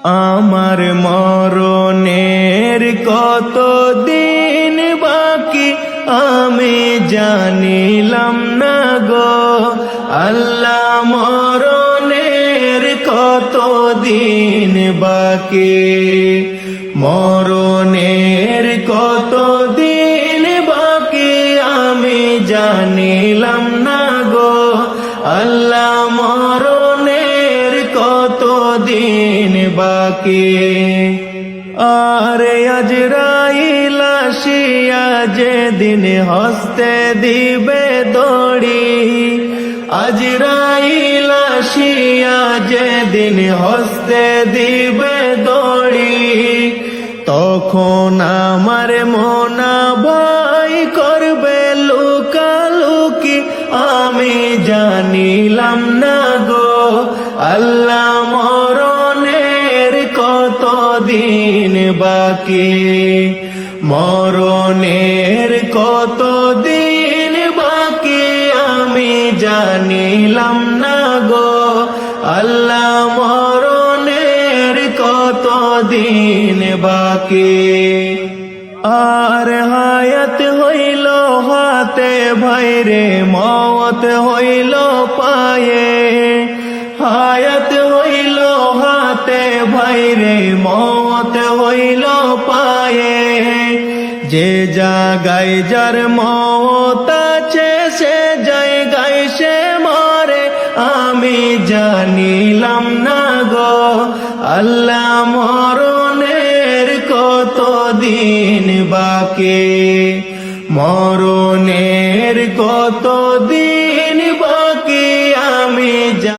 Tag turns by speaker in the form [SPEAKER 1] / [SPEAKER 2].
[SPEAKER 1] আমার মরণের কত দিন বাকি আমি জানিলাম না গো আল্লাহ, মরণের কত দিন বাকি, মরণের কত দিন বাকি আমি জানিলাম না গো আল্লাহ, মরণের কত দিন বাকি। আরে আজরাইল আসিয়া যেদিন হস্তে দিবে দড়ি, আজরাইল আসিয়া যেদিন হস্তে দিবে দড়ি, তখন আমার মনা ভাই করবে লুকালুকি আমি জানিলাম না গো আল্লাহ, মরণের কত দিন বাকি, মরণের কত দিন বাকি আমি জানিলাম না গো আল্লাহ, মরণের কত দিন বাকি। আর হায়াত হইল হাতে ভাইরে মওত হইল পায়ে, হায়াত হইল হাতে ভাইরে মওত হইল পায়ে, যে জায়গায় যার মওত আছে সে জায়গায় সে মরে আমি জানিলাম না গো আল্লাহ, মরণের কত দিন বাকি, মরণের কত দিন